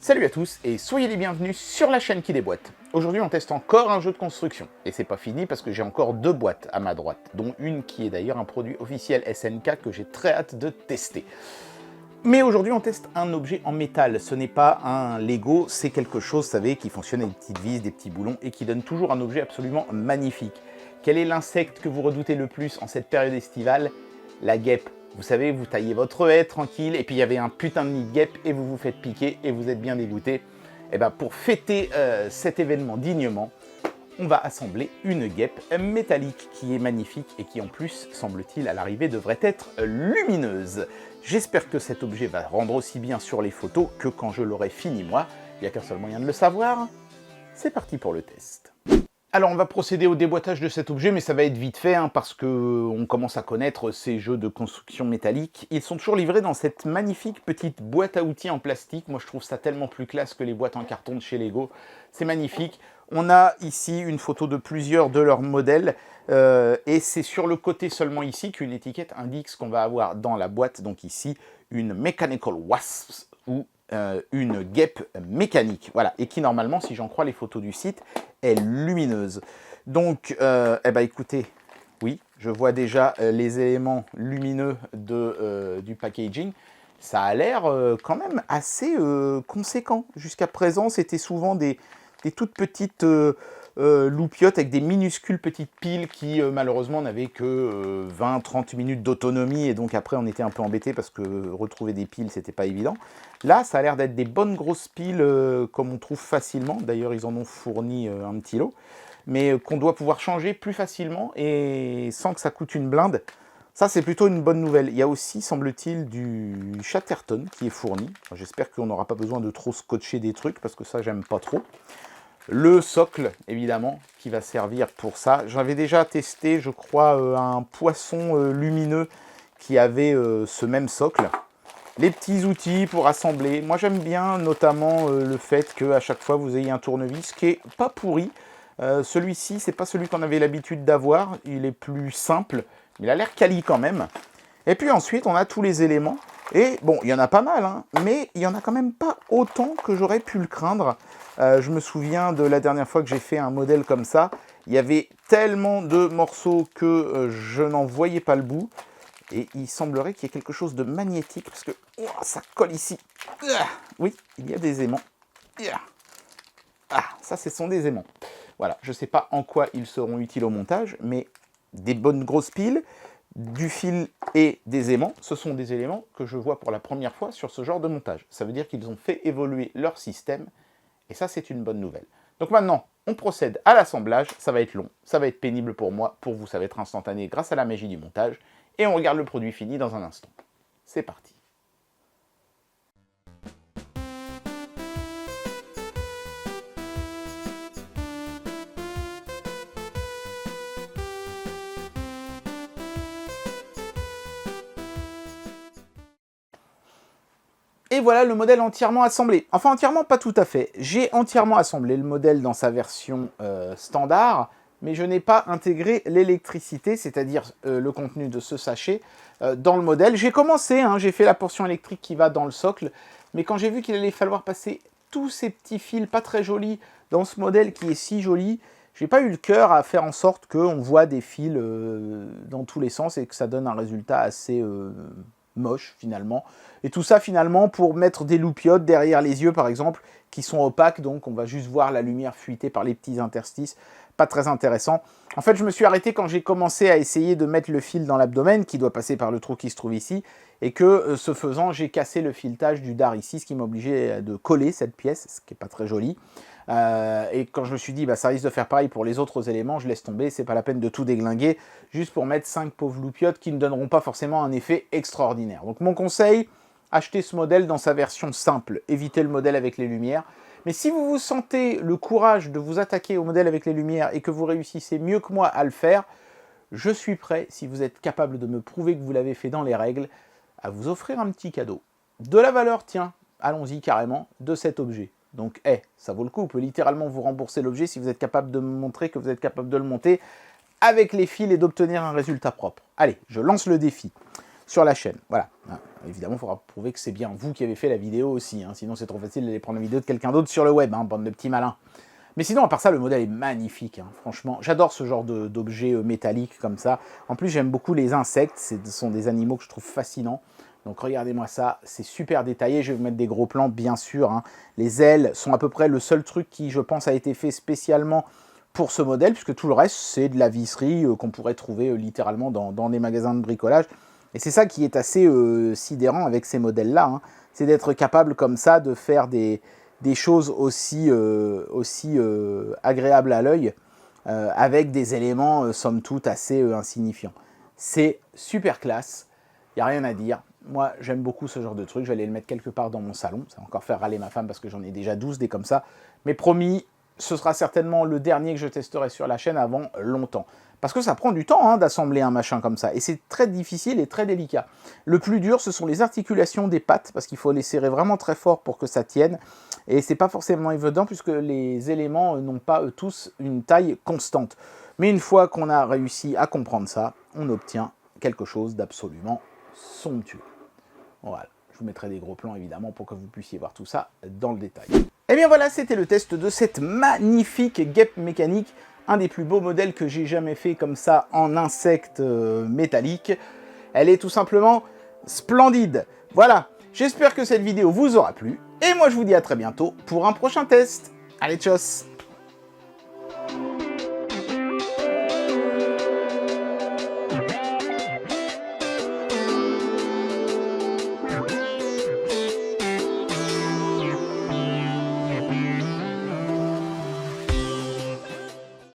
Salut à tous et soyez les bienvenus sur la chaîne qui déboîte. Aujourd'hui on teste encore un jeu de construction. Et c'est pas fini parce que j'ai encore deux boîtes à ma droite, dont une qui est d'ailleurs un produit officiel SNK que j'ai très hâte de tester. Mais aujourd'hui on teste un objet en métal, ce n'est pas un Lego, c'est quelque chose, vous savez, qui fonctionne avec des petites vis, des petits boulons et qui donne toujours un objet absolument magnifique. Quel est l'insecte que vous redoutez le plus en cette période estivale? La guêpe. Vous savez, vous taillez votre haie tranquille, et puis il y avait un putain de nid de guêpe, et vous vous faites piquer, et vous êtes bien dégoûté. Et bien pour fêter cet événement dignement, on va assembler une guêpe métallique qui est magnifique, et qui en plus, semble-t-il, à l'arrivée devrait être lumineuse. J'espère que cet objet va rendre aussi bien sur les photos que quand je l'aurai fini moi. Il n'y a qu'un seul moyen de le savoir. C'est parti pour le test. Alors on va procéder au déboîtage de cet objet, mais ça va être vite fait, parce qu'on commence à connaître ces jeux de construction métallique. Ils sont toujours livrés dans cette magnifique petite boîte à outils en plastique. Moi je trouve ça tellement plus classe que les boîtes en carton de chez Lego. C'est magnifique. On a ici une photo de plusieurs de leurs modèles, et c'est sur le côté seulement ici qu'une étiquette indique ce qu'on va avoir dans la boîte. Donc ici, une Mechanical Wasp, ou une guêpe mécanique, voilà, et qui normalement, si j'en crois les photos du site, est lumineuse. Donc, eh ben, écoutez, oui, je vois déjà les éléments lumineux du packaging. Ça a l'air quand même assez conséquent. Jusqu'à présent, c'était souvent des toutes petites loupiottes avec des minuscules petites piles qui malheureusement n'avaient que 20-30 minutes d'autonomie, et donc après on était un peu embêté parce que retrouver des piles c'était pas évident. Là ça a l'air d'être des bonnes grosses piles comme on trouve facilement, d'ailleurs ils en ont fourni un petit lot, mais qu'on doit pouvoir changer plus facilement et sans que ça coûte une blinde. Ça c'est plutôt une bonne nouvelle. Il y a aussi, semble-t-il, du Chatterton qui est fourni. J'espère qu'on n'aura pas besoin de trop scotcher des trucs parce que ça j'aime pas trop. Le socle, évidemment, qui va servir pour ça. J'avais déjà testé, je crois, un poisson lumineux qui avait ce même socle. Les petits outils pour assembler. Moi, j'aime bien notamment le fait qu'à chaque fois, vous ayez un tournevis qui est pas pourri. Celui-ci, c'est pas celui qu'on avait l'habitude d'avoir. Il est plus simple, mais il a l'air quali quand même. Et puis ensuite, on a tous les éléments. Et bon, il y en a pas mal, mais il n'y en a quand même pas autant que j'aurais pu le craindre. Je me souviens de la dernière fois que j'ai fait un modèle comme ça. Il y avait tellement de morceaux que je n'en voyais pas le bout. Et il semblerait qu'il y ait quelque chose de magnétique, parce que ça colle ici. Oui, il y a des aimants. Ah, ça, ce sont des aimants. Voilà, je ne sais pas en quoi ils seront utiles au montage, mais des bonnes grosses piles, du fil et des aimants, ce sont des éléments que je vois pour la première fois sur ce genre de montage. Ça veut dire qu'ils ont fait évoluer leur système, et ça c'est une bonne nouvelle. Donc maintenant, on procède à l'assemblage. Ça va être long, ça va être pénible pour moi, pour vous ça va être instantané grâce à la magie du montage, et on regarde le produit fini dans un instant. C'est parti. Et voilà le modèle entièrement assemblé. Enfin, entièrement, pas tout à fait. J'ai entièrement assemblé le modèle dans sa version standard, mais je n'ai pas intégré l'électricité, c'est-à-dire le contenu de ce sachet, dans le modèle. J'ai commencé, j'ai fait la portion électrique qui va dans le socle, mais quand j'ai vu qu'il allait falloir passer tous ces petits fils pas très jolis dans ce modèle qui est si joli, j'ai pas eu le cœur à faire en sorte qu'on voit des fils dans tous les sens et que ça donne un résultat assez moche finalement. Et tout ça finalement pour mettre des loupiottes derrière les yeux par exemple, qui sont opaques, donc on va juste voir la lumière fuiter par les petits interstices. Pas très intéressant. En fait, je me suis arrêté quand j'ai commencé à essayer de mettre le fil dans l'abdomen, qui doit passer par le trou qui se trouve ici, et que, ce faisant, j'ai cassé le filetage du dard ici, ce qui m'obligeait de coller cette pièce, ce qui n'est pas très joli. Et quand je me suis dit, ça risque de faire pareil pour les autres éléments, je laisse tomber, c'est pas la peine de tout déglinguer, juste pour mettre 5 pauvres loupiottes qui ne donneront pas forcément un effet extraordinaire. Donc mon conseil, achetez ce modèle dans sa version simple, évitez le modèle avec les lumières. Mais si vous vous sentez le courage de vous attaquer au modèle avec les lumières et que vous réussissez mieux que moi à le faire, je suis prêt, si vous êtes capable de me prouver que vous l'avez fait dans les règles, à vous offrir un petit cadeau. De la valeur, tiens, allons-y carrément, de cet objet. Donc, ça vaut le coup, vous pouvez littéralement vous rembourser l'objet si vous êtes capable de me montrer que vous êtes capable de le monter avec les fils et d'obtenir un résultat propre. Allez, je lance le défi. sur la chaîne. Voilà. Évidemment, il faudra prouver que c'est bien vous qui avez fait la vidéo aussi, hein. Sinon c'est trop facile d'aller prendre la vidéo de quelqu'un d'autre sur le web, hein, bande de petits malins. Mais sinon, à part ça, le modèle est magnifique, hein. Franchement. J'adore ce genre d'objets métalliques comme ça. En plus, j'aime beaucoup les insectes, ce sont des animaux que je trouve fascinants. Donc regardez-moi ça, c'est super détaillé, je vais vous mettre des gros plans bien sûr, hein. Les ailes sont à peu près le seul truc qui, je pense, a été fait spécialement pour ce modèle, puisque tout le reste, c'est de la visserie qu'on pourrait trouver littéralement dans des magasins de bricolage. Et c'est ça qui est assez sidérant avec ces modèles-là, hein. C'est d'être capable comme ça de faire des choses aussi agréables à l'œil, avec des éléments, somme toute, assez insignifiants. C'est super classe, il n'y a rien à dire. Moi, j'aime beaucoup ce genre de truc. Je vais aller le mettre quelque part dans mon salon. Ça va encore faire râler ma femme parce que j'en ai déjà 12 des comme ça. Mais promis, ce sera certainement le dernier que je testerai sur la chaîne avant longtemps. Parce que ça prend du temps, hein, d'assembler un machin comme ça. Et c'est très difficile et très délicat. Le plus dur, ce sont les articulations des pattes, parce qu'il faut les serrer vraiment très fort pour que ça tienne. Et c'est pas forcément évident, puisque les éléments n'ont pas tous une taille constante. Mais une fois qu'on a réussi à comprendre ça, on obtient quelque chose d'absolument somptueux. Voilà, je vous mettrai des gros plans évidemment pour que vous puissiez voir tout ça dans le détail. Et bien voilà, c'était le test de cette magnifique guêpe mécanique, un des plus beaux modèles que j'ai jamais fait comme ça en insecte métallique. Elle est tout simplement splendide. Voilà, j'espère que cette vidéo vous aura plu, et moi je vous dis à très bientôt pour un prochain test. Allez, tchuss!